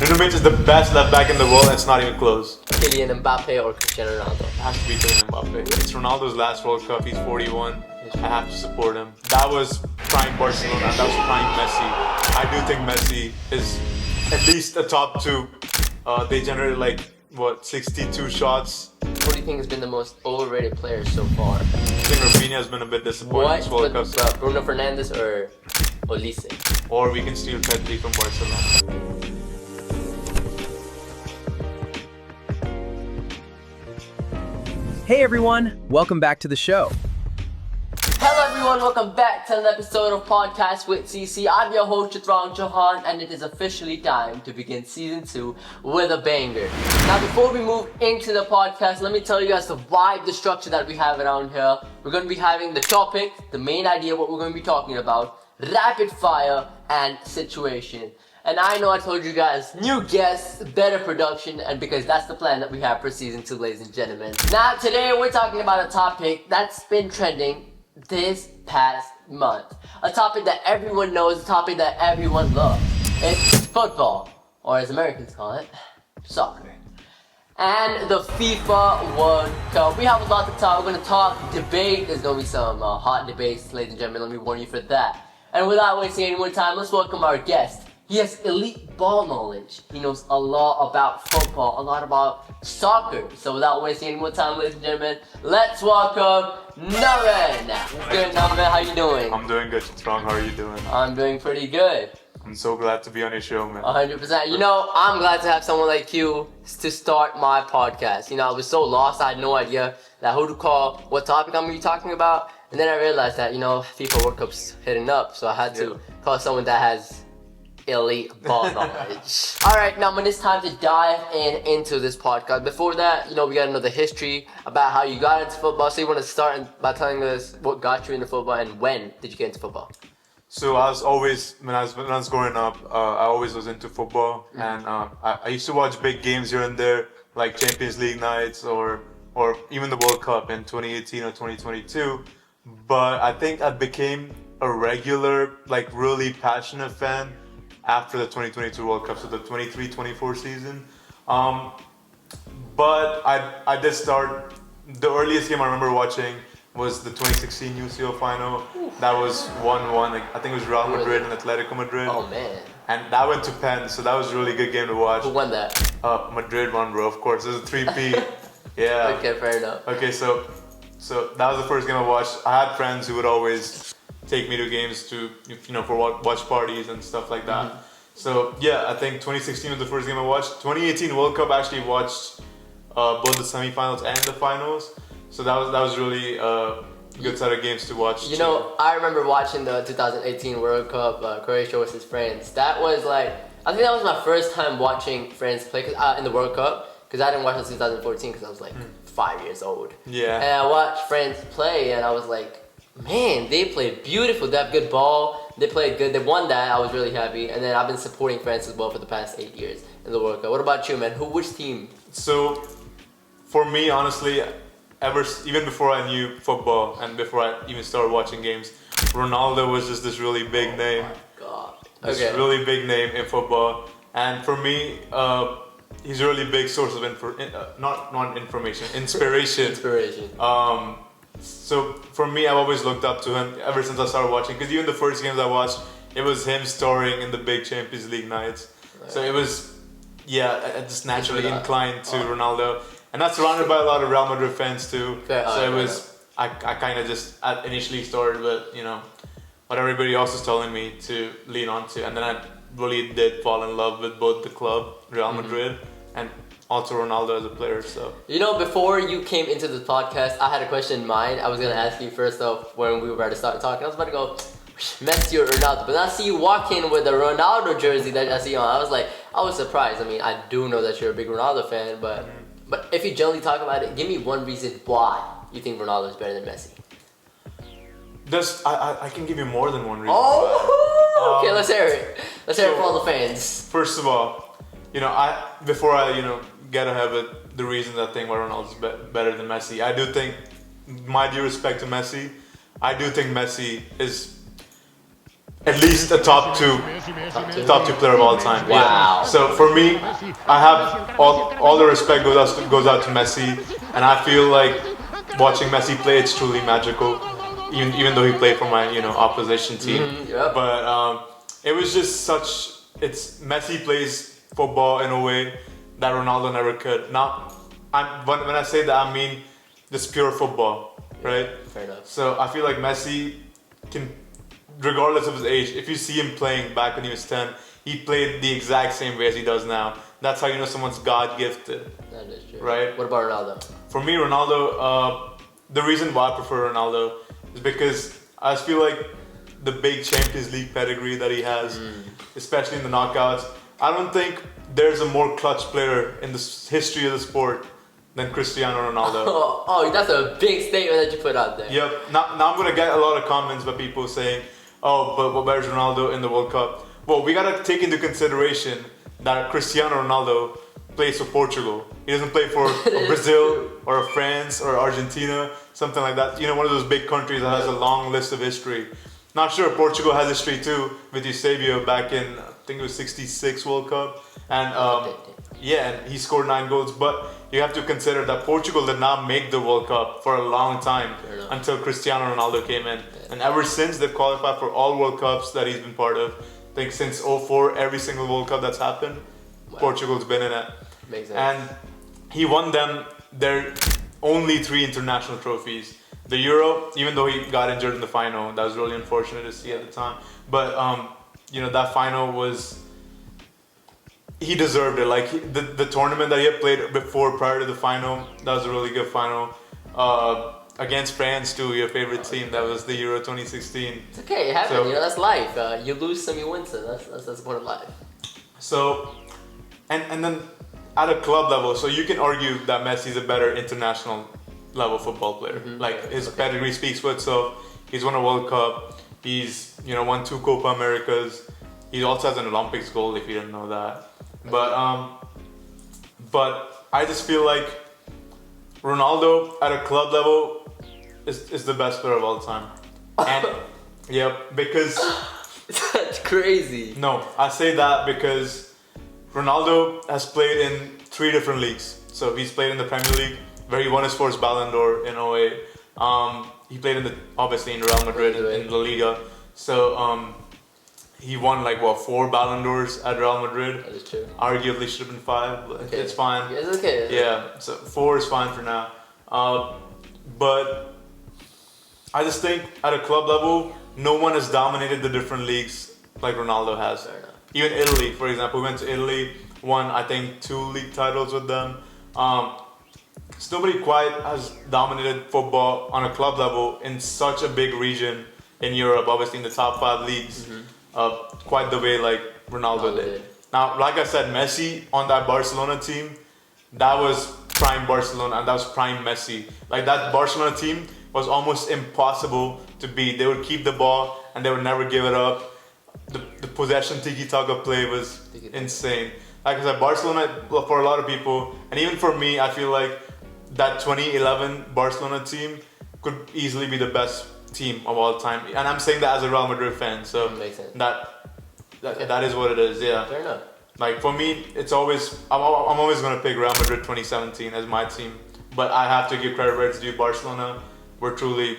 Nunovic is the best left back in the world, and it's not even close. Kylian Mbappe or Cristiano Ronaldo? It has to be Kylian Mbappe. It's Ronaldo's last World Cup. He's 41. I have to support him. That was prime Barcelona. That was prime Messi. I do think Messi is at least a top two. They generated 62 shots. Who do you think has been the most overrated player so far? I think Rafinha has been a bit disappointing in this World Cup. Bruno Fernandes or Olise? Or we can steal Pedri from Barcelona. Hey everyone, welcome back to the show. Hello everyone, welcome back to another episode of Podcast with CC. I'm your host Chitrang Chauhan, and it is officially time to begin season 2 with a banger. Now before we move into the podcast, let me tell you guys the vibe, the structure that we have around here. We're going to be having the topic, the main idea, what we're going to be talking about, rapid fire, and situation. And I know I told you guys, new guests, better production, and because that's the plan that we have for season 2, ladies and gentlemen. Now today we're talking about a topic that's been trending this past month. A topic that everyone knows, a topic that everyone loves. It's football, or as Americans call it, soccer. And the FIFA World Cup. We have a lot to talk. We're going to talk, debate. There's going to be some hot debates, ladies and gentlemen. Let me warn you for that. And without wasting any more time, let's welcome our guest. He has elite ball knowledge. He knows a lot about football, a lot about soccer. So without wasting any more time, ladies and gentlemen, let's welcome Naren. Good, Naren. How you doing? I'm doing good, Chitrang. How are you doing? I'm doing pretty good. I'm so glad to be on your show, man. 100%. You know, I'm glad to have someone like you to start my podcast. You know, I was so lost. I had no idea that who to call, what topic I'm going to be talking about. And then I realized that, you know, FIFA World Cup's hitting up. So I had to call someone that has elite ball knowledge. Alright, now when it's time to dive into this podcast. Before that, you know, we gotta know the history about how you got into football. So you want to start by telling us what got you into football and when did you get into football? So I was always, when I was growing up, I always was into football, and I used to watch big games here and there, like Champions League nights or even the World Cup in 2018 or 2022. But I think I became a regular, really passionate fan after the 2022 World Cup, so the 23-24 season. But I did start, the earliest game I remember watching was the 2016 UCL final. That was 1-1, I think it was Real Madrid and Atletico Madrid. Oh man. And that went to pen, so that was a really good game to watch. Who won that? Madrid won, bro, of course. It was a 3-P. Yeah. Okay, fair enough. Okay, so that was the first game I watched. I had friends who would always take me to games for watch parties and stuff like that. Mm-hmm. So yeah, I think 2016 was the first game I watched. 2018 World Cup, I actually watched both the semifinals and the finals. So that was really a good set of games to watch. You know, I remember watching the 2018 World Cup, Croatia versus France. That was I think that was my first time watching France play in the World Cup, because I didn't watch it in 2014 because I was 5 years old. Yeah. And I watched France play and I was like, man, they played beautiful. They have good ball. They played good. They won that. I was really happy. And then I've been supporting France as well for the past 8 years in the World Cup. What about you, man? Which team? So, for me, honestly, even before I knew football and before I even started watching games, Ronaldo was just this really big name. Oh my God. This really big name in football. And for me, he's a really big source of inspiration. Inspiration. So for me, I've always looked up to him ever since I started watching. Because even the first games I watched, it was him starring in the big Champions League nights. Right. So it was, I just naturally inclined to Ronaldo. And that's surrounded by a lot of Real Madrid fans too. So it was, I kind of just initially started with, what everybody else was telling me to lean onto. And then I really did fall in love with both the club, Real Madrid, and also Ronaldo as a player. So you know, before you came into the podcast, I had a question in mind. I was gonna ask you first off when we were about to start talking. I was about to go Messi or Ronaldo, but then I see you walk in with a Ronaldo jersey that I see on. I was surprised. I mean, I do know that you're a big Ronaldo fan, but if you generally talk about it, give me one reason why you think Ronaldo is better than Messi. I can give you more than one reason. Oh, okay, let's hear it. Let's hear it for all the fans. First of all, before I get ahead with the reasons I think why Ronaldo's better than Messi, I do think, my due respect to Messi, I do think Messi is at least a top two player of all time. Wow. Yeah. So for me, I have all the respect goes out to Messi, and I feel like watching Messi play, it's truly magical. Even though he played for my opposition team, Yep. but it was just such. It's Messi plays football in a way that Ronaldo never could. Now, when I say that, I mean just pure football, right? Fair enough. So I feel like Messi can, regardless of his age, if you see him playing back when he was 10, he played the exact same way as he does now. That's how you know someone's God gifted. That is true. Right? What about Ronaldo? For me, Ronaldo, the reason why I prefer Ronaldo is because I just feel like the big Champions League pedigree that he has, especially in the knockouts. I don't think there's a more clutch player in the history of the sport than Cristiano Ronaldo. Oh, that's a big statement that you put out there. Yep. Now I'm gonna get a lot of comments by people saying, "Oh, but where's Ronaldo in the World Cup?" Well, we gotta take into consideration that Cristiano Ronaldo plays for Portugal. He doesn't play for Brazil or France or Argentina, something like that. One of those big countries that has a long list of history. Not sure Portugal has history too with Eusebio back in I think it was '66 World Cup, and and he scored 9 goals. But you have to consider that Portugal did not make the World Cup for a long time until Cristiano Ronaldo came in, and ever since they've qualified for all World Cups that he's been part of. I think since '04, every single World Cup that's happened, Portugal's been in it. Makes sense. And he won them their only 3 international trophies. The Euro, even though he got injured in the final, that was really unfortunate to see at the time. But that final was, he deserved it. Like the tournament that he had played before, prior to the final, that was a really good final. Against France too, your favorite team. That was the Euro 2016. It's okay, it happens. So, that's life. You lose some, you win some. That's part of life. So, and then at a club level, so you can argue that Messi is a better international level football player. Like his pedigree speaks for itself. He's won a World Cup. He's won 2 Copa Americas. He also has an Olympics gold, if you didn't know that. But I just feel like Ronaldo at a club level is the best player of all time. And because That's crazy. no, I say that because Ronaldo has played in 3 different leagues. So he's played in the Premier League, where he won his first Ballon d'Or in 08. He played obviously in Real Madrid in La Liga. So he won 4 Ballon d'Ors at Real Madrid. That is true. Arguably should have been 5, but it's fine. Yeah, it's okay. Yeah, so 4 is fine for now. But I just think at a club level, no one has dominated the different leagues like Ronaldo has. Fair enough. Even Italy, for example, we went to Italy, won I think 2 league titles with them. So nobody quite has dominated football on a club level in such a big region in Europe, obviously in the top 5 leagues, quite the way like Ronaldo did. Now, like I said, Messi on that Barcelona team, that was prime Barcelona and that was prime Messi. Like that Barcelona team was almost impossible to beat. They would keep the ball and they would never give it up. The possession tiki-taka play was insane. Like I said, Barcelona, for a lot of people, and even for me, I feel like that 2011 Barcelona team could easily be the best team of all time. And I'm saying that as a Real Madrid fan, so Makes sense. that is what it is, yeah. Fair enough. Like for me, it's always, I'm always going to pick Real Madrid 2017 as my team. But I have to give credit where it's due. Barcelona were truly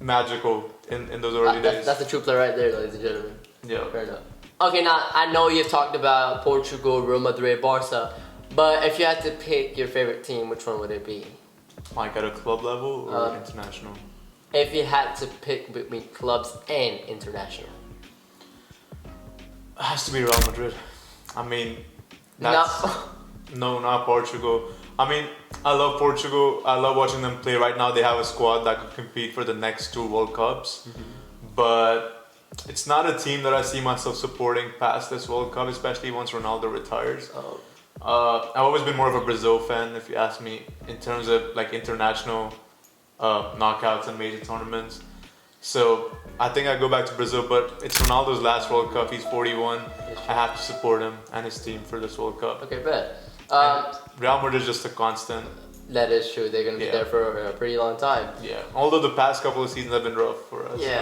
magical in those early days. That's the true player right there, ladies and gentlemen. Yeah. Fair enough. Okay, now I know you've talked about Portugal, Real Madrid, Barca, but if you had to pick your favorite team, which one would it be? Like at a club level or international? If you had to pick between clubs and international. It has to be Real Madrid. I mean, that's... No, not Portugal. I mean, I love Portugal. I love watching them play. Right now they have a squad that could compete for the next 2 World Cups. But it's not a team that I see myself supporting past this World Cup, especially once Ronaldo retires. I've always been more of a Brazil fan, if you ask me, in terms of like international knockouts and major tournaments. So I think I go back to Brazil, but it's Ronaldo's last World Cup. He's 41. I have to support him and his team for this World Cup. Okay, bet. And Real Madrid is just a constant. That is true. They're gonna be there for a pretty long time. Yeah. Although the past couple of seasons have been rough for us. Yeah.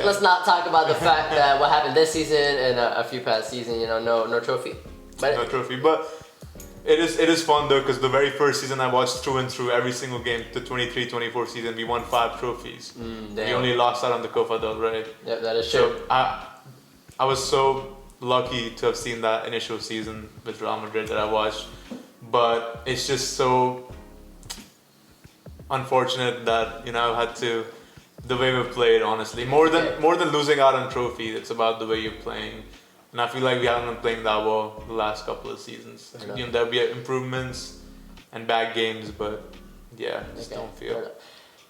Let's not talk about the fact that what happened this season and a few past seasons. No trophy. But no trophy, but it is fun though because the very first season I watched through and through every single game. The 23-24 season, we won 5 trophies. We only lost out on the Copa del Rey. Yeah, that is true. So I was so lucky to have seen that initial season with Real Madrid that I watched, but it's just so unfortunate that I had to the way we played. Honestly, more than losing out on trophy, it's about the way you're playing. And I feel like we haven't been playing that well the last couple of seasons. There'll be improvements and bad games, but yeah, just don't feel.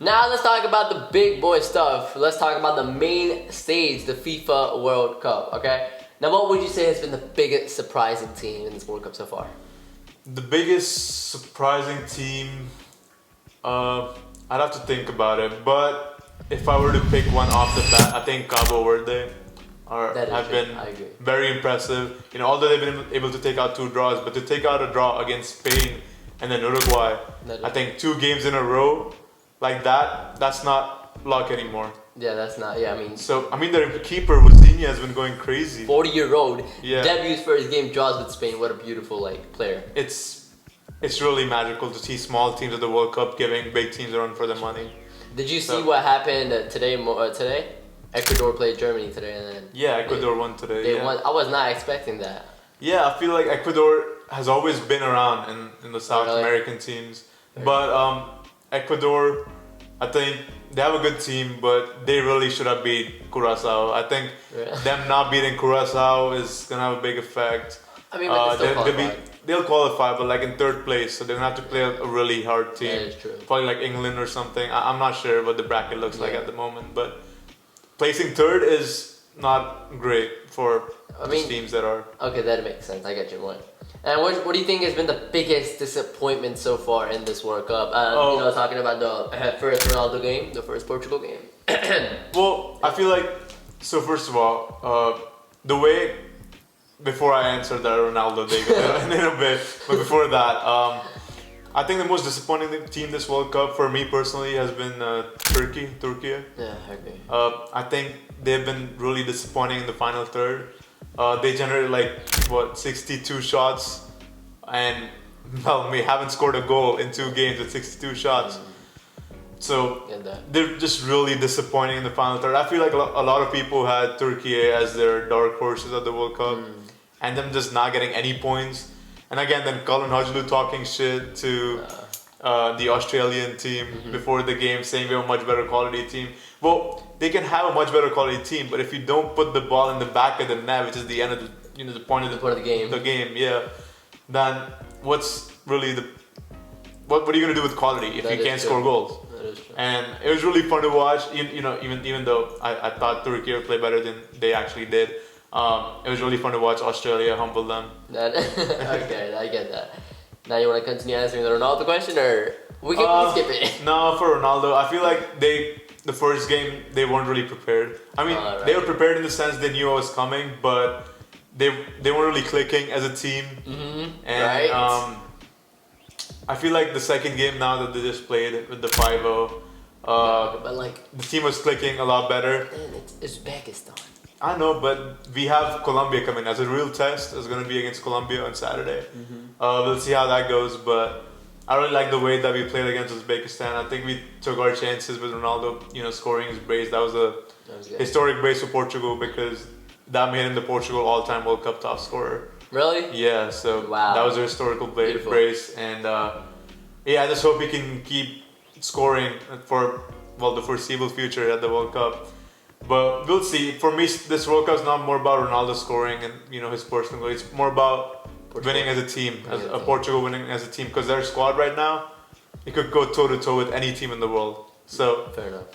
Now let's talk about the big boy stuff. Let's talk about the main stage, the FIFA World Cup, okay? Now what would you say has been the biggest surprising team in this World Cup so far? The biggest surprising team, I'd have to think about it, but if I were to pick one off the bat, I think Cabo Verde have been very impressive. Although they've been able to take out 2 draws, but to take out a draw against Spain and then Uruguay, I think 2 games in a row like that's not luck anymore. Yeah, that's not. Yeah, I mean, their keeper Wazinha has been going crazy. 40-year-old debuts for his game, draws with Spain. What a beautiful player. It's really magical to see small teams at the World Cup giving big teams a run for their money. Did you see what happened today? Today, Ecuador played Germany today, and then Ecuador won today. They won. I was not expecting that. Yeah, I feel like Ecuador has always been around in the South American teams, but Ecuador, I think they have a good team, but they really should have beat Curaçao. I think them not beating Curaçao is gonna have a big effect. I mean, but they'll qualify, but in 3rd place, so they're gonna have to play a really hard team. That is true. Probably like England or something. I'm not sure what the bracket looks like at the moment, but placing 3rd is not great for teams that are. Okay, that makes sense. I get your point. And what do you think has been the biggest disappointment so far in this World Cup? Talking about the first Ronaldo game, the first Portugal game. Well, I feel like, so first of all, the way, before I answer that Ronaldo thing in a bit, but before that, I think the most disappointing team this World Cup for me personally has been Turkey. Yeah, I agree. I think they've been really disappointing in the final third. They generated 62 shots, and we haven't scored a goal in 2 games with 62 shots. So they're just really disappointing in the final third. I feel like a lot of people had Turkey as their dark horses at the World Cup, and them just not getting any points. And again, then Colin Hodgelu talking shit to the Australian team before the game, saying we have a much better quality team. Well, they can have a much better quality team, but if you don't put the ball in the back of the net, which is the end of the point of the game, then what's really what are you gonna do with quality if you can't score goals? That is true. And it was really fun to watch. Even though I thought Turkey would play better than they actually did, it was really fun to watch Australia humble them. Okay, I get that. Now you want to continue answering the Ronaldo question, or we can skip it? No, for Ronaldo, I feel like the first game they weren't really prepared. I mean, they were prepared in the sense they knew I was coming, but they weren't really clicking as a team. And I feel like the second game now that they just played with the 5-0, the team was clicking a lot better. It's Uzbekistan. I know, but we have Colombia coming as a real test. It's going to be against Colombia on Saturday. We'll see how that goes, but I really like the way that we played against Uzbekistan. I think we took our chances with Ronaldo, scoring his brace. That was a historic brace for Portugal because that made him the Portugal all-time World Cup top scorer. Really? Yeah, so that was a historical brace. And I just hope he can keep scoring for the foreseeable future at the World Cup. But we'll see. For me, this World Cup is not more about Ronaldo scoring and his personal goal. It's more about winning as a team, Portugal winning as a team, because their squad right now, it could go toe to toe with any team in the world. So fair enough.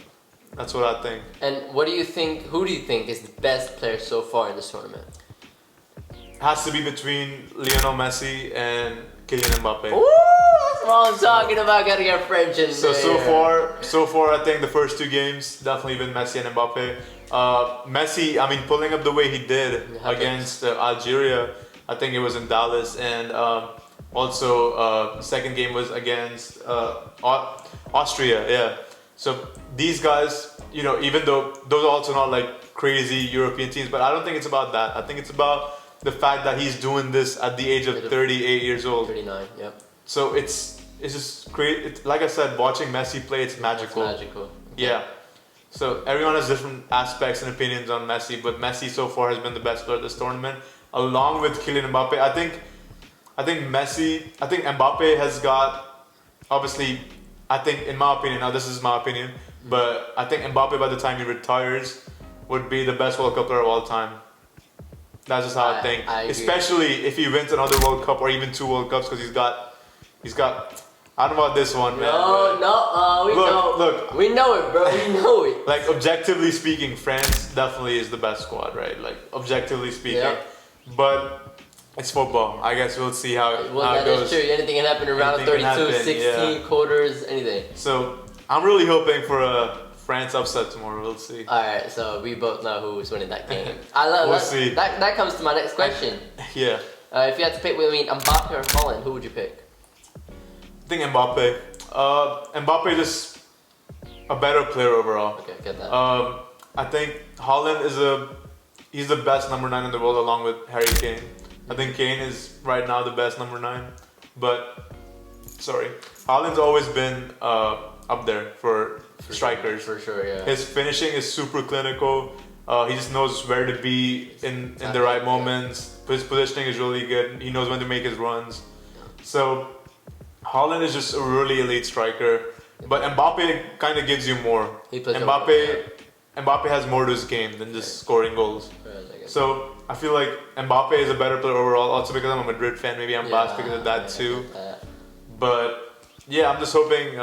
That's what I think. And what do you think? Who do you think is the best player so far in this tournament? Has to be between Lionel Messi and Kylian Mbappe. Ooh, that's what I'm talking about. Gotta get French in there. So far, I think the first 2 games definitely been Messi and Mbappe. Messi, I mean, pulling up the way he did against Algeria. I think it was in Dallas, and Also, second game was against Austria. Yeah. So these guys, even though those are also not like crazy European teams, but I don't think it's about that. I think it's about the fact that he's doing this at the age of 38 years old. 39. Yep. So it's just great. Like I said, watching Messi play, it's magical. It's magical. Okay. Yeah. So everyone has different aspects and opinions on Messi, but Messi so far has been the best player at this tournament, along with Kylian Mbappe. I think Mbappe has got, obviously, I think in my opinion, now this is my opinion, but I think Mbappe by the time he retires would be the best World Cup player of all time. That's just how I think. I agree. Especially if he wins another World Cup or even 2 World Cups, because he's got. I don't know about this one, man. Look, we know it, bro. We know it. Like objectively speaking, France definitely is the best squad, right? Like objectively speaking, but it's football. I guess we'll see how it goes. That's true. Anything can happen in round of 32, 16 quarters, anything. So I'm really hoping for a France upset tomorrow. We'll see. All right, so we both know who's winning that game. We'll see. That comes to my next question. Yeah. If you had to pick between Mbappe or Holland, who would you pick? I think Mbappe. Mbappe just a better player overall. Okay, get that. I think Holland he's the best number 9 in the world along with Harry Kane. I think Kane is right now the best number 9, but Holland's always been up there for strikers. For sure, yeah. His finishing is super clinical. He just knows where to be in the right moments. His positioning is really good. He knows when to make his runs. So Holland is just a really elite striker, but Mbappe kind of gives you more. Mbappe has more to his game than just scoring goals. So I feel like Mbappe is a better player overall. Also because I'm a Madrid fan, maybe I'm biased because of that too. But yeah, I'm just hoping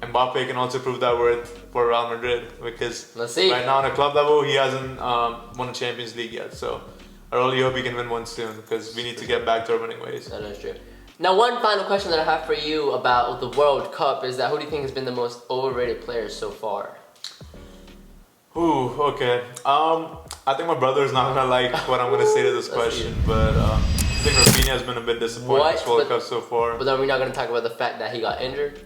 Mbappe can also prove that worth for Real Madrid, because right now on a club level he hasn't won a Champions League yet. So I really hope he can win one soon, because we need to get back to our winning ways. That is true. Now, one final question that I have for you about the World Cup is that who do you think has been the most overrated player so far? Ooh, okay. I think my brother is not gonna like what I'm gonna say to this question, but I think Rafinha has been a bit disappointing this World Cup so far. But then we're not gonna talk about the fact that he got injured.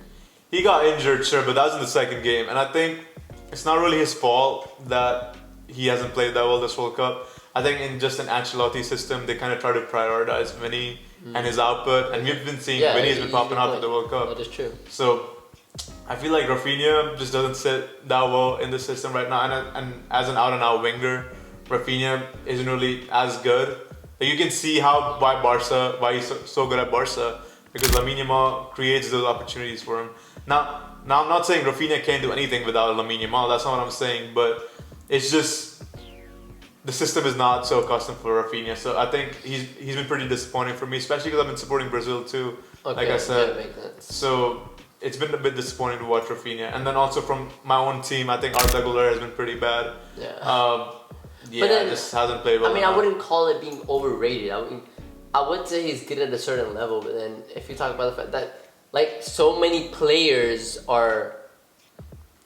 He got injured, sure, but that was in the second game, and I think it's not really his fault that he hasn't played that well this World Cup. I think in just an Ancelotti system, they kind of try to prioritize Vinny and his output, and we've been seeing Vinny's been popping up in the World Cup. That is true. So I feel like Rafinha just doesn't sit that well in the system right now, and as an out-and-out winger, Rafinha isn't really as good. Like you can see why he's so good at Barca, because Lamine Yamal creates those opportunities for him. Now I'm not saying Rafinha can't do anything without Lamine Yamal. That's not what I'm saying, but it's just the system is not so accustomed for Rafinha. So I think he's been pretty disappointing for me, especially because I've been supporting Brazil too. Okay, like I said, makes sense. So it's been a bit disappointing to watch Rafinha. And then also from my own team, I think Arda Güler has been pretty bad. Yeah. But then, just hasn't played well. I mean, I wouldn't call it being overrated. I would say he's good at a certain level, but then if you talk about the fact that like so many players are,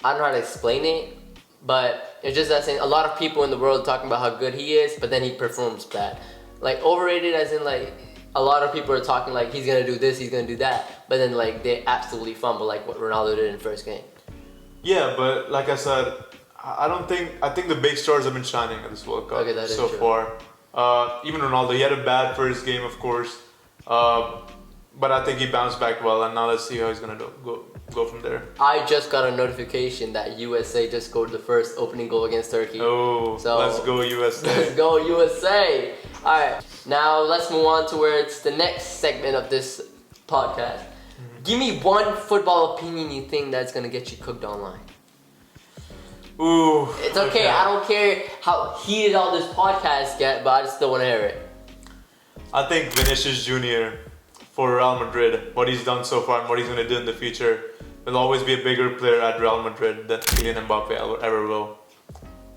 I don't know how to explain it, but it's just that saying a lot of people in the world talking about how good he is, but then he performs bad. Like overrated as in like a lot of people are talking like he's gonna do this, he's gonna do that, but then like they absolutely fumble like what Ronaldo did in the first game. Yeah, but like I said, I think the big stars have been shining at this World Cup so far. Even Ronaldo, he had a bad first game, of course, but I think he bounced back well, and now let's see how he's gonna go from there. I just got a notification that USA just scored the first opening goal against Turkey. Oh, so let's go USA! Let's go USA! All right, now let's move on towards the next segment of this podcast. Give me one football opinion you think that's gonna get you cooked online. Ooh, it's okay. I don't care how heated all this podcast get, but I just still want to hear it. I think Vinicius Jr. for Real Madrid, what he's done so far and what he's going to do in the future, will always be a bigger player at Real Madrid than Kylian Mbappe ever will.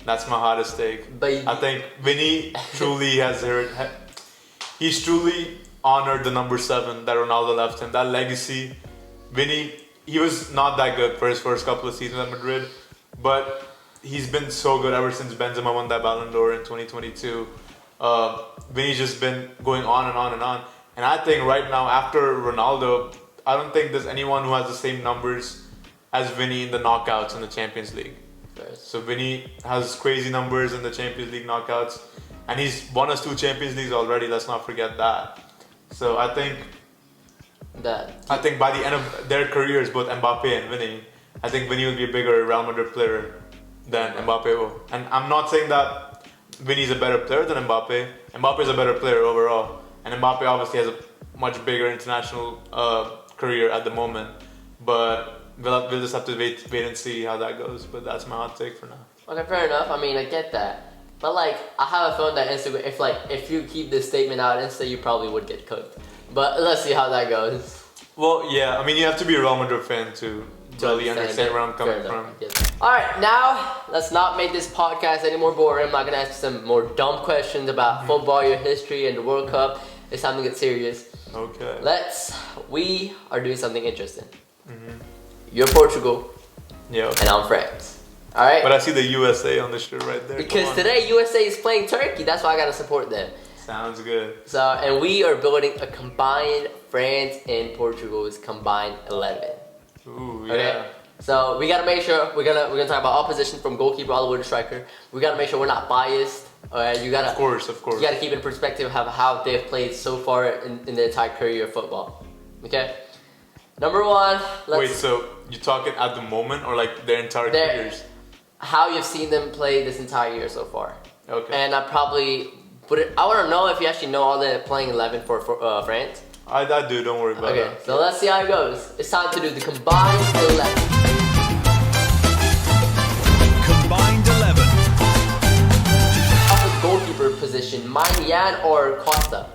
That's my hottest take. But I think Vinny truly he's truly honored the number 7 that Ronaldo left him. That legacy. Vinny, he was not that good for his first couple of seasons at Madrid, but he's been so good ever since Benzema won that Ballon d'Or in 2022. Vinny's just been going on and on and on. And I think right now, after Ronaldo, I don't think there's anyone who has the same numbers as Vinny in the knockouts in the Champions League. So Vinny has crazy numbers in the Champions League knockouts, and he's won us 2 Champions Leagues already. Let's not forget that. So I think by the end of their careers, both Mbappe and Vinny, I think Vinny will be a bigger Real Madrid player than Mbappe will. And I'm not saying that Vinny's a better player than Mbappe. Mbappe is a better player overall, and Mbappe obviously has a much bigger international career at the moment. But we'll just have to wait and see how that goes. But that's my hot take for now. Okay, fair enough. I mean, I get that. But like, I have a feeling that Instagram, if you keep this statement out Insta, you probably would get cooked. But let's see how that goes. Well, yeah. I mean, you have to be a Real Madrid fan to really understand where I'm coming from. Alright, now let's not make this podcast any more boring. I'm not gonna ask you some more dumb questions about football, your history, and the World Cup. It's time to get serious. Okay. We are doing something interesting. You're Portugal. Yeah. And I'm France. Alright? But I see the USA on the shirt right there. Because today USA is playing Turkey. That's why I gotta support them. Sounds good. So, and we are building a combined France and Portugal's combined 11. Ooh, yeah. Okay? So we gotta make sure we're gonna talk about all positions from goalkeeper all the way to striker. We gotta make sure we're not biased. Alright, you gotta. Of course. You gotta keep in perspective how they've played so far in their entire career of football. Okay. Number 1. Wait, so you're talking at the moment or like their entire careers? How you've seen them play this entire year so far. Okay. And I probably I want to know if you actually know all the playing 11 for France. I do. Don't worry about it. Okay, so let's see how it goes. It's time to do the combined 11. Combined 11. Off with goalkeeper position, Maignan or Costa?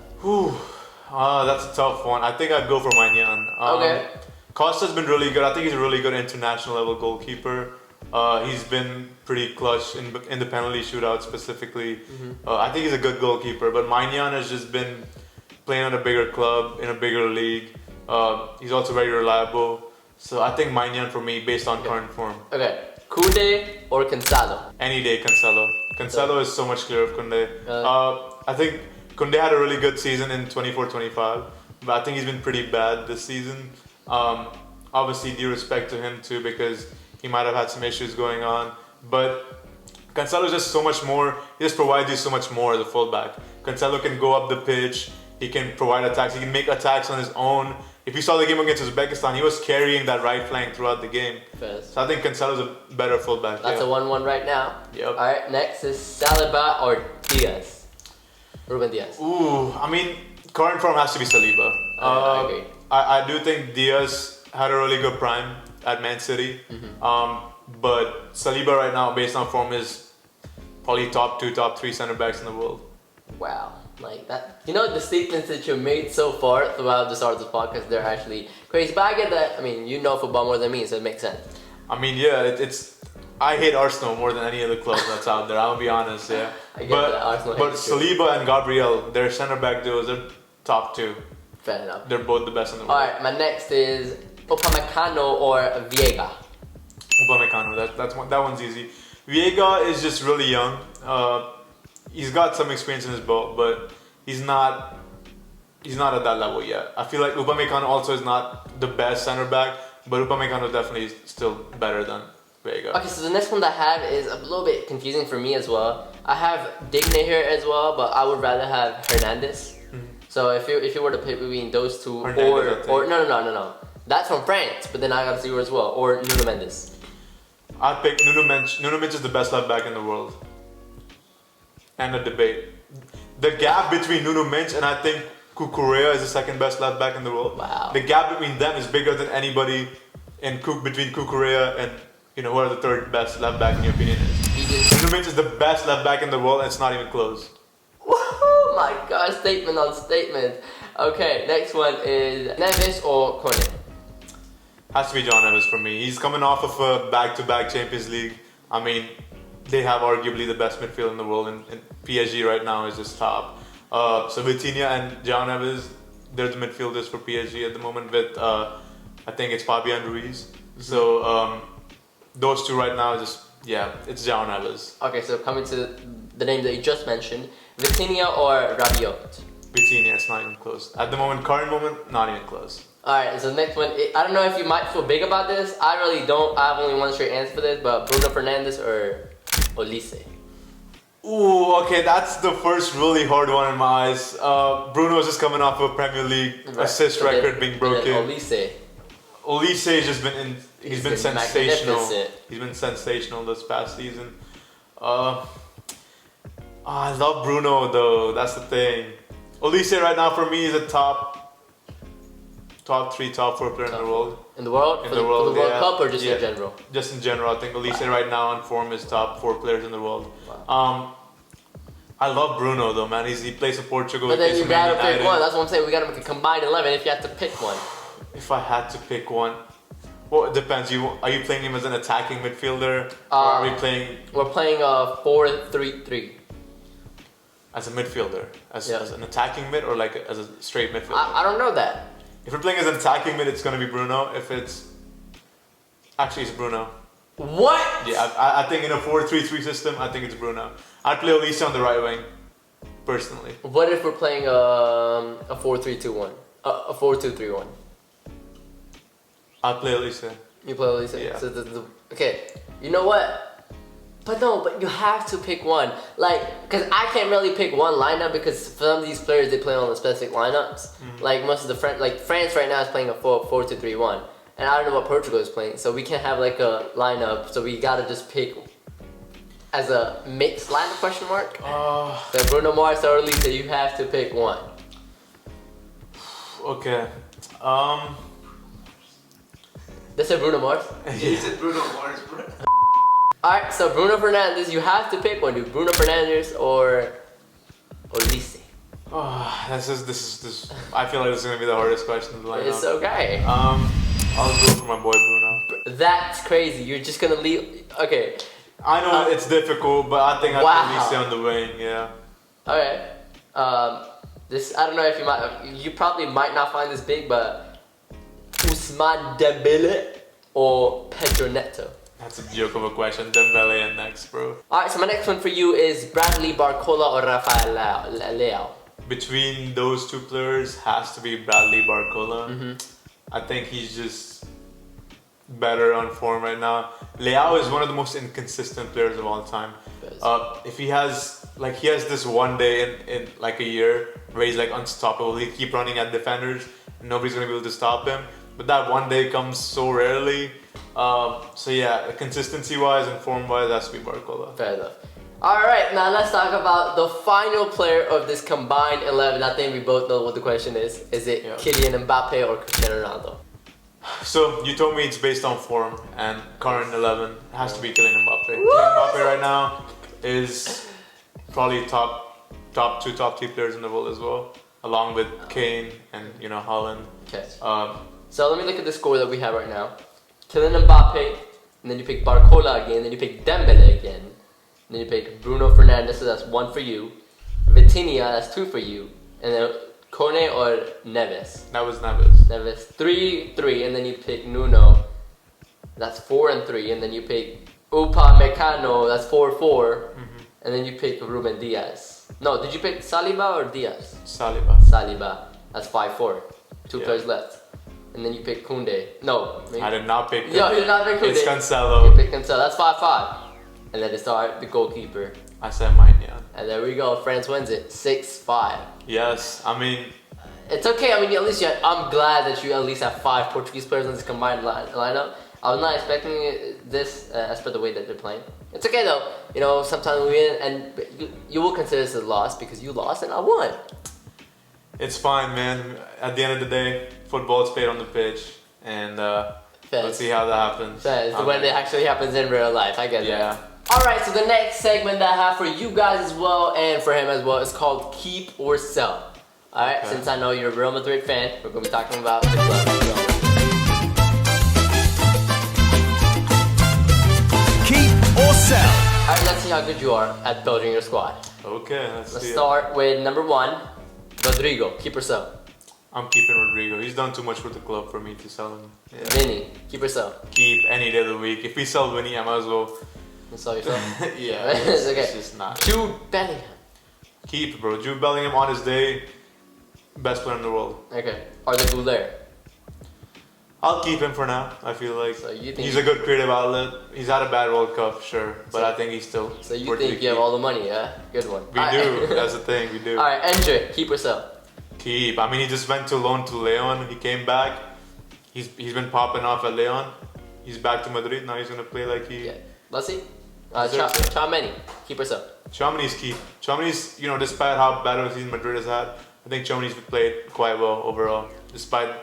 That's a tough one. I think I'd go for Magnan. Okay. Costa's been really good. I think he's a really good international level goalkeeper. He's been pretty clutch in the penalty shootout specifically. I think he's a good goalkeeper, but Maignan has just been playing at a bigger club, in a bigger league. He's also very reliable. So I think Maignan for me, based on current form. Okay. Koundé or Cancelo? Any day, Cancelo. Cancelo is so much clearer of Koundé. I think Koundé had a really good season in 24-25, but I think he's been pretty bad this season. Obviously, due respect to him too, because he might have had some issues going on. But Cancelo is just so much more. He just provides you so much more as a fullback. Cancelo can go up the pitch. He can provide attacks. He can make attacks on his own. If you saw the game against Uzbekistan, he was carrying that right flank throughout the game. First. So I think Cancelo's a better fullback. That's a 1-1 right now. Yep. All right, next is Saliba or Diaz? Ruben Diaz. Ooh, I mean, current form has to be Saliba. I agree. I do think Diaz had a really good prime at Man City. But Saliba right now, based on form, is probably top 2, top 3 center backs in the world. Wow. Like that, you know, the statements that you made so far throughout the start of this podcast, they're actually crazy. But I get that. I mean, you know football more than me, so it makes sense. I mean, yeah, it's. I hate Arsenal more than any other club that's out there. I'll be honest, yeah. I get that. Arsenal. But Saliba and Gabriel, their center back duos, they're top 2. Fair enough. They're both the best in the world. All right, my next is Upamecano or Viega. Upamecano, that one's easy. Viega is just really young. He's got some experience in his belt, but he's not at that level yet. I feel like Upamecano also is not the best center back, but Upamecano definitely is still better than Viega. Okay, so the next one that I have is a little bit confusing for me as well. I have Digne here as well, but I would rather have Hernandez. So if you were to pick between those two, Hernandez, or no, that's from France, but then I got Zero as well, or Nuno Mendes. I'd pick Nuno Mendes. Nuno Mendes is the best left back in the world. And a debate. The gap between Nuno Mendes and I think Cucurella is the second best left back in the world. Wow. The gap between them is bigger than anybody between Cucurella and who are the third best left back in your opinion is. Nuno Mendes is the best left back in the world and it's not even close. Oh my god, statement on statement. Okay, next one is Neves or Kone? Has to be John Neves for me. He's coming off of a back-to-back Champions League. I mean, they have arguably the best midfield in the world, and PSG right now is just top. So Vitinha and John Neves, they're the midfielders for PSG at the moment with, I think it's Fabian Ruiz. So those two right now, it's John Neves. Okay, so coming to the name that you just mentioned, Vitinha or Rabiot? Vitinha, it's not even close. At the moment, current moment, not even close. Alright, so the next one, I don't know if you might feel big about this. I really don't. I have only one straight answer for this, but Bruno Fernandes or Olise? Ooh, okay, that's the first really hard one in my eyes. Bruno is just coming off a Premier League assist record being broken. Olise has just been he's been sensational. magnificent. He's been sensational this past season. I love Bruno though. That's the thing. Olise right now for me is a top 3, top 4 player in the world. In the world? In For the world, the World yeah. Cup or just Yeah. in general? Just in general, I think Olise right now on form is top 4 players in the world. Wow. I love Bruno though, man. He plays for Portugal. But he then plays you for Man gotta pick United. one. That's what I'm saying. We gotta make a combined 11 if you have to pick one. If I had to pick one, well, it depends. Are you playing him as an attacking midfielder, or are we playing We're playing a 4-3-3. as a midfielder, as Yeah. an attacking mid, or like as a straight midfielder? I don't know that. If we're playing as an attacking mid, it's gonna be Bruno. If it's it's Bruno. What? Yeah, I think in a 4-3-3 system, I think it's Bruno. I'd play Olise on the right wing, personally. What if we're playing a 4-3-2-1? A 4-2-3-1? I'd play Olise. You play Olise? Yeah. So okay, you know what? But you have to pick one. Like, because I can't really pick one lineup because some of these players, they play on the specific lineups. Like most of the France right now is playing a 4-2-3-1. And I don't know what Portugal is playing. So we can't have like a lineup. So we gotta just pick as a mixed lineup, question mark? So Bruno Mars or Olise, you have to pick one. Okay. They said Bruno Mars? He said Bruno Mars, bro. Alright, so Bruno Fernandes, you have to pick one, dude. Bruno Fernandes or Olise. This is. I feel like this is gonna be the hardest question to line up. It's okay. I'll go for my boy Bruno. That's crazy. You're just gonna leave. Okay. I know it's difficult, but I think I'd Wow. at least stay on the wing. Yeah. Alright. This, I don't know if you probably might not find this big, but Ousmane Dembele or Pedro Neto. That's a joke of a question. Dembele and next, bro. Alright, so my next one for you is Bradley Barcola or Rafael Leao. Between those two players, has to be Bradley Barcola. I think he's just better on form right now. Leao is one of the most inconsistent players of all time. If he has this one day in like a year where he's like unstoppable, he keep running at defenders and nobody's gonna be able to stop him. But that one day comes so rarely. So yeah, consistency wise and form wise, has to be Barcola. Fair enough. Alright, now let's talk about the final player of this combined 11. I think we both know what the question is. Is it Kylian Mbappe or Cristiano Ronaldo? So you told me it's based on form and current 11. It has to be Kylian Mbappe. Kylian Mbappe right now is probably top 2, top 3 players in the world as well, along with Kane and Haaland. Okay. So let me look at the score that we have right now. Kylian Mbappe, and then you pick Barcola again, then you pick Dembele again, then you pick Bruno Fernandes, so that's 1 for you. Vitinha, that's 2 for you, and then Kone or Neves. That was Neves. Neves, 3, and then you pick Nuno, that's 4 and 3, and then you pick Upamecano, that's 4, and then you pick Ruben Diaz. No, did you pick Saliba or Diaz? Saliba, that's 5-4. 2 players left. And then you pick Koundé. No. I did not pick Koundé. Yo, you did not pick Koundé. It's Cancelo. You picked Cancelo. That's 5-5. And then to start, the goalkeeper. I said mine, yeah. And there we go. France wins it. 6-5. Yes, I mean... It's okay. I mean, at least I'm glad that you at least have 5 Portuguese players in this combined lineup. I was not expecting this as per the way that they're playing. It's okay though. Sometimes we win and you will consider this a loss because you lost and I won. It's fine, man. At the end of the day, football is played on the pitch, and let's see how that happens. It's when it actually happens in real life. I get that. Alright, so the next segment that I have for you guys as well, and for him as well, is called Keep or Sell. Alright, since I know you're a Real Madrid fan, we're going to be talking about the club as well. Keep or sell? Alright, let's see how good you are at building your squad. Okay, let's start with number 1. Rodrigo, keep or sell? I'm keeping Rodrigo. He's done too much with the club for me to sell him. Yeah. Vinny, keep or sell? Keep any day of the week. If we sell Vinny, I might as well. You sell yourself? Yeah, it's okay. It's just not. Jude Bellingham. Keep, bro. Jude Bellingham on his day. best player in the world. Okay. Or the Goulet. I'll keep him for now. I feel like So you think he's a good creative outlet. He's had a bad World Cup, sure, but So- I think he's still. So you worth to think you have keep. all the money, yeah? Good one. We do. That's the thing. We do. Alright, Endre, keep or sell? Keep. I mean, he just went to loan to Leon. He came back. He's been popping off at Leon. He's back to Madrid now. He's gonna play like he. Yeah. Let's see. Deserves it. Chameni, keep or sell? Chomany's key. Chomany's, despite how bad of a season Madrid has had, I think Chomany's played quite well overall. Despite,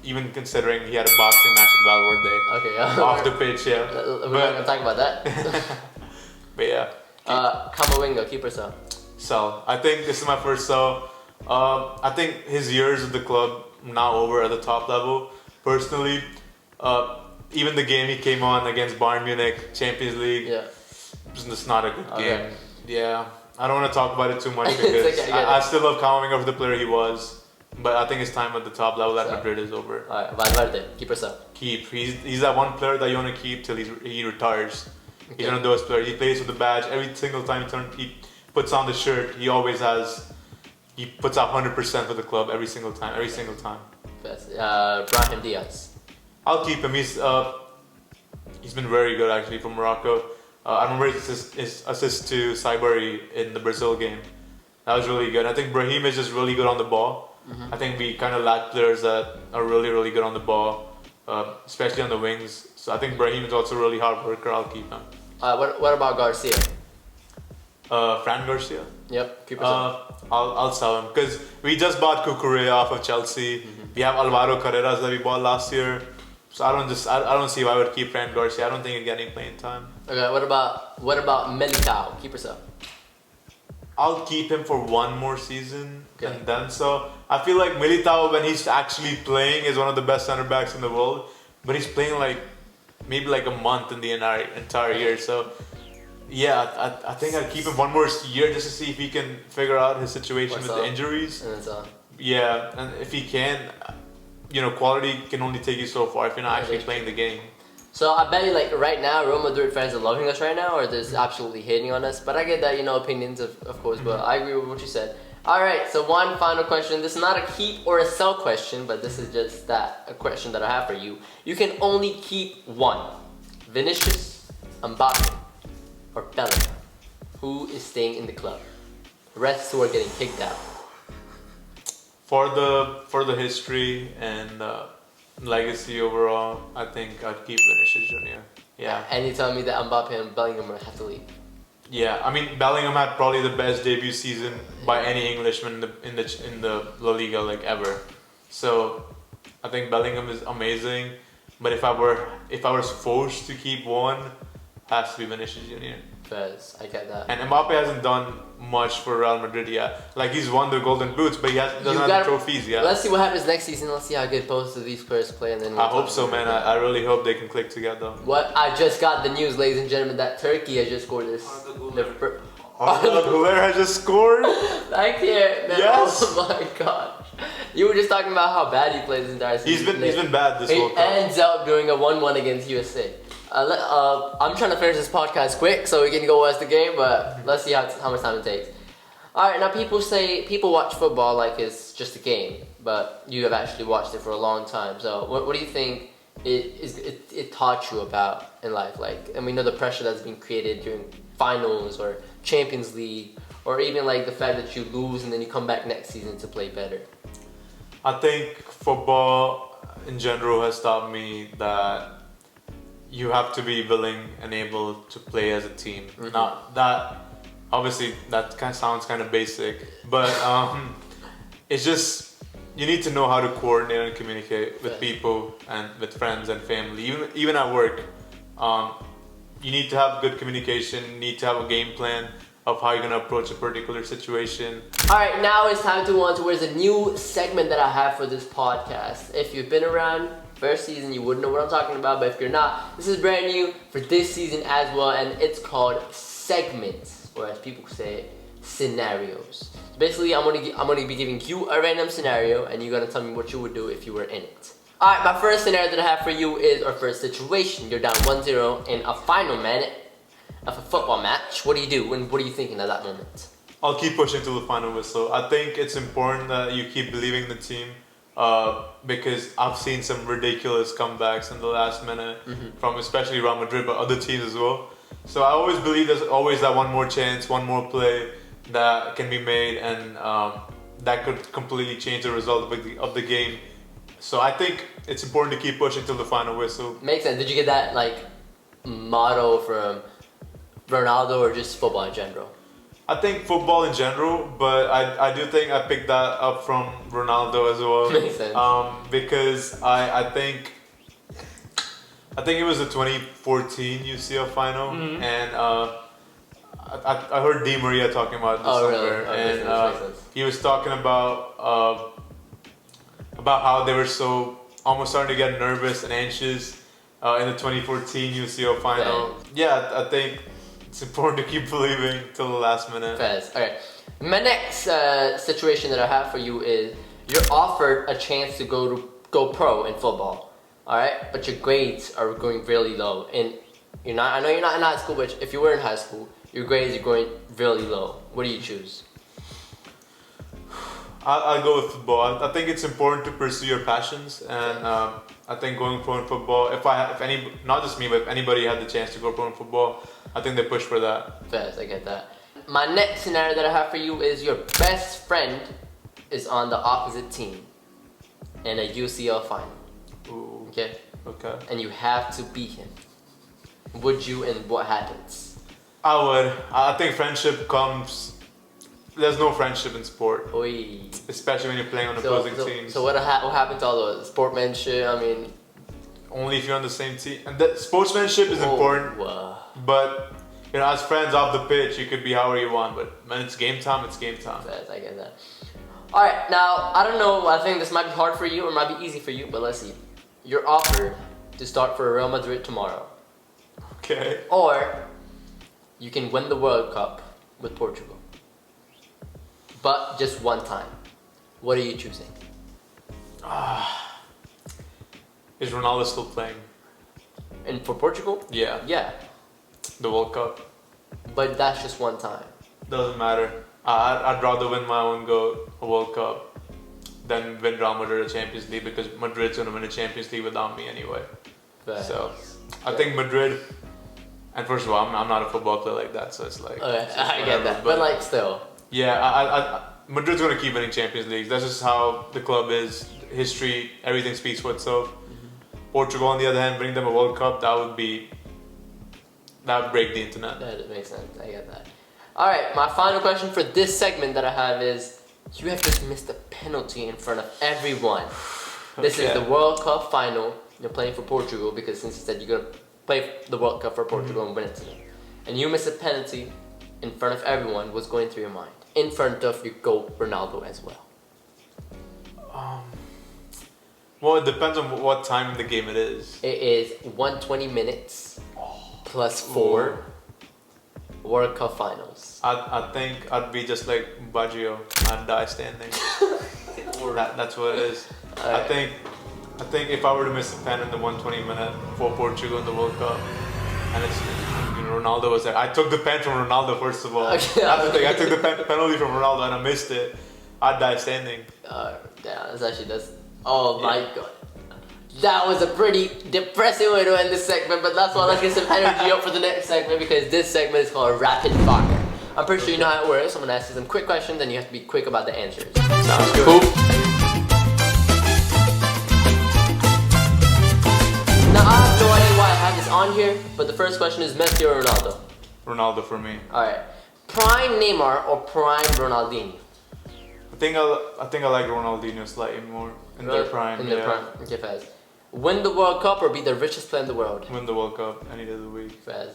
even considering he had a boxing match with Valverde Okay, yeah. off the pitch, yeah. We're not gonna talk about that. But yeah. Camavinga, keep or sell? Sell. I think this is my first sell. I think his years of the club now over at the top level. Personally, even the game he came on against Bayern Munich, Champions League, Yeah. it's just not a good Okay. game. Yeah. I don't want to talk about it too much because It's okay, I get I it. still love Camavinga for the player he was. But I think his time at the top level at So- Madrid is over. Alright, Valverde, keep or sell? Keep. He's that one player that you want to keep till he retires. Okay. He's one of those players. He plays with the badge every single time he puts on the shirt. He always has. He puts out 100% for the club every single time. Every single time. Best. Brahim Diaz. I'll keep him. He's been very good actually for Morocco. I remember his assist to Saibari in the Brazil game. That was really good. I think Brahim is just really good on the ball. I think we kind of lack players that are really, really good on the ball, especially on the wings. So I think Brahim is also a really hard worker. I'll keep him. What about Garcia? Fran Garcia. Yep, keep or sell? I'll sell him because we just bought Cucurella off of Chelsea. We have Alvaro Carreras that we bought last year. So I don't see why I would keep Fran Garcia. I don't think he'd get any playing time. Okay, what about Militao? Keep or sell? I'll keep him for one more season Okay. and then so. I feel like Militao, when he's actually playing, is one of the best center backs in the world. But he's playing maybe a month in the entire year. So yeah, I think I'd keep him one more year just to see if he can figure out his situation What's with up? the injuries. And that's all. Yeah, and if he can, quality can only take you so far if you're not actually playing the game. So I bet you right now, Real Madrid fans are loving us right now, or they're just absolutely hating on us. But I get that, opinions of course, but I agree with what you said. Alright, so one final question. This is not a keep or a sell question, but this is just a question that I have for you. You can only keep one. Vinicius, Mbappe, or Bellingham. Who is staying in the club? The rest who are getting kicked out. For the history and legacy overall, I think I'd keep Vinicius Junior. Yeah. And you tell me that Mbappe and Bellingham will have to leave. Yeah, I mean Bellingham had probably the best debut season by any Englishman in the La Liga ever. So I think Bellingham is amazing. But if I was forced to keep one, it has to be Vinicius Junior. Because I get that. And Mbappe hasn't done much for Real Madrid yet. He's won the Golden Boots, but doesn't have the trophies yet. Let's see what happens next season. Let's see how good both of these players play, and then I hope so, man. I really hope they can click together. What I just got the news, ladies and gentlemen, that Turkey has just scored this. Arda Güler has just scored. Back here, man. Yes. Oh my gosh. You were just talking about how bad he plays this entire season. He's been bad this He World Cup. ends up doing a 1-1 against USA. I'm trying to finish this podcast quick so we can go watch the game, but let's see how much time it takes. Alright, now people watch football like it's just a game, but you have actually watched it for a long time. So what do you think it taught you about in life? And we know the pressure that's been created during finals or Champions League, or even the fact that you lose and then you come back next season to play better. I think football in general has taught me that you have to be willing and able to play as a team. Not that, obviously, that sounds kind of basic, but it's just you need to know how to coordinate and communicate with people and with friends and family, even at work. You need to have good communication. You need to have a game plan of how you're gonna approach a particular situation. Alright, now it's time to move on towards a new segment that I have for this podcast. If you've been around first season, you wouldn't know what I'm talking about, but if you're not, this is brand new for this season as well, and it's called segments, or as people say, scenarios. So basically, I'm gonna be giving you a random scenario, and you're gonna tell me what you would do if you were in it. Alright, my first scenario that I have for you is our first situation. You're down 1-0 in a final minute of a football match. What do you do? And what are you thinking at that moment? I'll keep pushing till the final whistle. I think it's important that you keep believing in the team because I've seen some ridiculous comebacks in the last minute from especially Real Madrid, but other teams as well. So I always believe there's always that one more chance, one more play that can be made, and that could completely change the result of the game. So I think it's important to keep pushing till the final whistle. Makes sense. Did you get that like motto from Ronaldo or just football in general? I think football in general, but I do think I picked that up from Ronaldo as well. Makes sense. Because I think it was the 2014 UCL final, and I heard Di Maria talking about this somewhere, really? and he was talking about how they were so almost starting to get nervous and anxious in the 2014 UCL final. Yeah, I think it's important to keep believing till the last minute. Fast. Okay. My next situation that I have for you is you're offered a chance to go pro in football. All right, but your grades are going really low, and you're not. I know you're not in high school, but if you were in high school, your grades are going really low. What do you choose? I'll go with football. I think it's important to pursue your passions, and I think going pro in football. Not just me, but if anybody had the chance to go pro in football, I think they push for that. Fast, I get that. My next scenario that I have for you is your best friend is on the opposite team in a UCL final. Ooh. Okay. Okay. And you have to beat him. Would you, and what happens? I would. I think friendship comes. There's no friendship in sport, Oy. especially when you're playing on opposing teams. So what happened to all the sportsmanship? I mean, only if you're on the same team. And that sportsmanship is important, but as friends off the pitch, you could be however you want. But when it's game time, it's game time. Yes, I get that. All right, now I don't know. I think this might be hard for you, or it might be easy for you. But let's see. You're offered to start for Real Madrid tomorrow. Okay. Or you can win the World Cup with Portugal, but just one time. What are you choosing? Is Ronaldo still playing? And for Portugal? Yeah. Yeah, The World Cup. but that's just one time. Doesn't matter. I'd rather win my own a World Cup than win Real Madrid a Champions League, because Madrid's going to win a Champions League without me anyway. But, So I think Madrid. And first of all, I'm not a football player like that, so it's like. okay, it's I get that. But like still. Yeah, Madrid's going to keep winning Champions Leagues. That's just how the club is. History, everything speaks for itself. Portugal, on the other hand, bring them a World Cup, that would break the internet. That makes sense. I get that. All right, my final question for this segment that I have is: you have just missed a penalty in front of everyone. This is the World Cup final. You're playing for Portugal because since you said you're gonna play the World Cup for Portugal and win it today, and you missed a penalty in front of everyone. What's going through your mind? In front of your GOAT Ronaldo as well. Well, it depends on what time in the game it is. It is 120 minutes plus 4 World Cup finals. I think I'd be just like Baggio. I'd die standing. That's what it is. Right. I think if I were to miss a pen in the 120 minute for Portugal in the World Cup, and it's Ronaldo was there. I took the pen from Ronaldo first of all. Okay. That's the thing. I took the penalty from Ronaldo and I missed it. I'd die standing. Yeah, that's. Oh my god. That was a pretty depressing way to end this segment, but that's why let's get some energy up for the next segment, because this segment is called Rapid Fire. I'm pretty sure you know how it works. I'm gonna ask you some quick questions and you have to be quick about the answers. Sounds good. Cool. Now I have no idea why I have this on here, but the first question is Messi or Ronaldo? Ronaldo for me. Alright. Prime Neymar or Prime Ronaldinho? I think I like Ronaldinho slightly more in their prime. In their prime. Okay, Faz. Win the World Cup or be the richest player in the world? Win the World Cup any day of the week. Faz.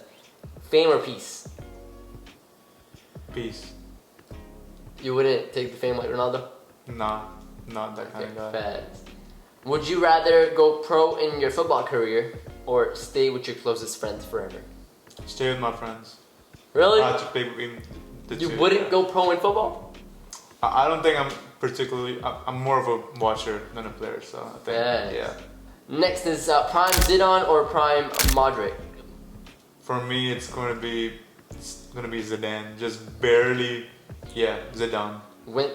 Fame or peace? Peace. You wouldn't take the fame like Ronaldo? Nah, not that kind of guy. Faz. Would you rather go pro in your football career or stay with your closest friends forever? Stay with my friends. Really? I had to play between the two. You wouldn't go pro in football? I don't think I'm particularly. I'm more of a watcher than a player, so I think yeah. Next is Prime Zidane or Prime Modric? For me, it's gonna be Zidane. Just barely Yeah, Zidane. Win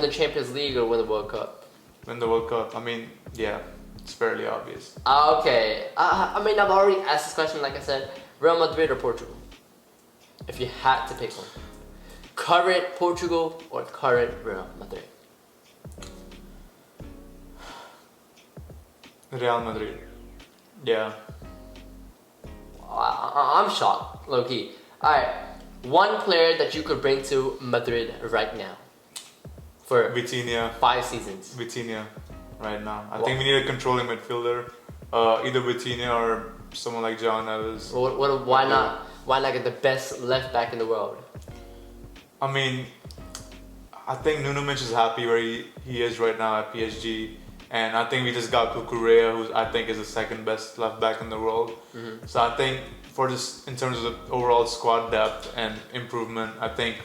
the Champions League or win the World Cup? Win the World Cup. I mean, yeah, it's fairly obvious. Okay. I mean, I've already asked this question, like I said. Real Madrid or Portugal? If you had to pick one. Current Portugal or current Real Madrid? Real Madrid. Yeah. I'm shocked, low-key. Alright. One player that you could bring to Madrid right now. For Vitinha. 5 seasons. Vitinha. Right now. I think we need a controlling midfielder. Either Vitinha or someone like John Neves. Why not? Why not get the best left back in the world? I mean, I think Nuno Mendes is happy where he is right now at PSG. And I think we just got Cucurella, who I think is the second best left back in the world. Mm-hmm. So I think for this, in terms of the overall squad depth and improvement, I think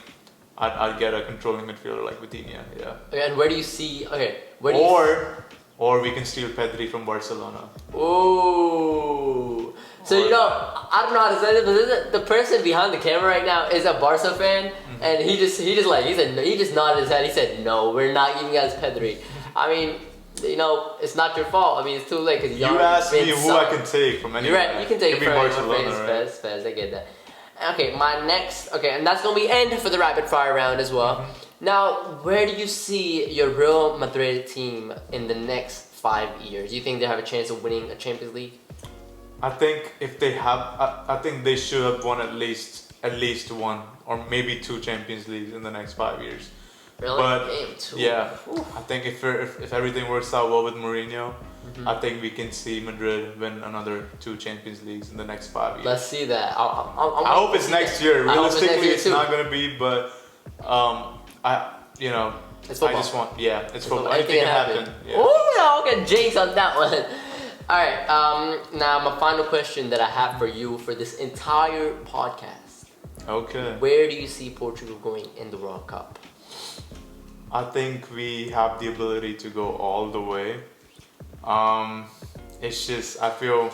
I'd get a controlling midfielder like Vitinha. Yeah. Okay, and where do you see? Okay, or we can steal Pedri from Barcelona. Ooh. So you know, I don't know how to say this, but the person behind the camera right now is a Barca fan, and he just nodded his head. He said, "No, we're not giving you guys Pedri." I mean, you know, it's not your fault. I mean, it's too late because you asked me who I can take from anywhere. You're right. You can take it from Barcelona, right? Fez. I get that. Okay, my next. Okay, and that's gonna be end for the rapid fire round as well. Now, where do you see your Real Madrid team in the next 5 years? Do you think they have a chance of winning a Champions League? I think if they have, I think they should have won at least one or maybe 2 Champions Leagues in the next 5 years. Really? But Two. yeah, I think if everything works out well with Mourinho, I think we can see Madrid win another 2 Champions Leagues in the next 5 years. Let's see that. I hope it's next year. Realistically, it's not gonna be, but it's football. I just want, it's football. Anything can happen. Yeah. Ooh, I'll get jinx on that one. All right. Now my final question that I have for you for this entire podcast. Okay. Where do you see Portugal going in the World Cup? I think we have the ability to go all the way. It's just, I feel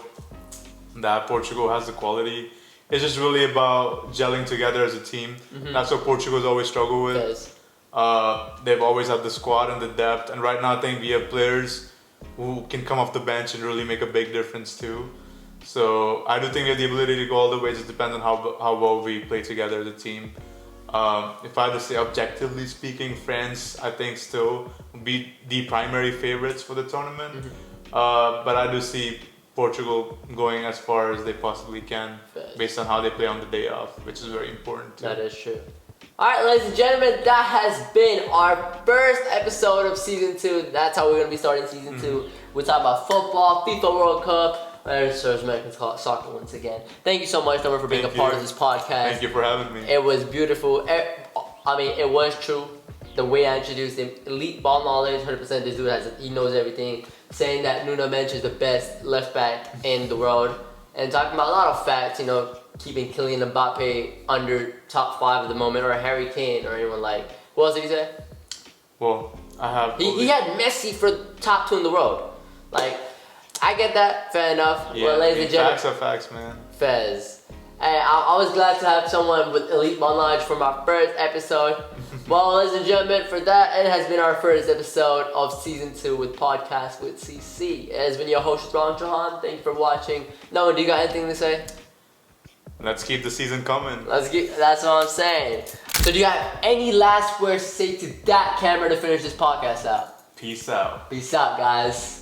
that Portugal has the quality. It's just really about gelling together as a team. That's what Portugal's always struggled with. Yes. They've always had the squad and the depth, and right now I think we have players who can come off the bench and really make a big difference too. So I do think we have the ability to go all the way. It just depends on how well we play together as a team. If I had to say objectively speaking, France I think still would be the primary favorites for the tournament. But I do see Portugal going as far as they possibly can based on how they play on the day off, which is very important too. That is true. Alright, ladies and gentlemen, that has been our first episode of Season 2. That's how we're going to be starting Season 2. We're talking about football, FIFA World Cup, and American soccer once again. Thank you so much, Noah, for being a part of this podcast. Thank you for having me. It was beautiful. I mean, it was true. The way I introduced him, elite ball knowledge, 100%. This dude he knows everything. Saying that Nuno Mendes is the best left back in the world, and talking about a lot of facts. You know, keeping Kylian Mbappe under top 5 at the moment, or Harry Kane, or anyone like. What else did he say? Well, I have. He had Messi for top 2 in the world. Like, I get that. Fair enough. Yeah, well, ladies and gentlemen, facts are facts, man. Fez. Hey, I was glad to have someone with elite ball knowledge for my first episode. Well, ladies and gentlemen, for that, it has been our first episode of Season 2 with Podcast with CC. It has been your host, Ron Jahan. Thank you for watching. Noah, do you got anything to say? Let's keep the season coming. That's what I'm saying. So do you have any last words to say to that camera to finish this podcast out? Peace out. Peace out, guys.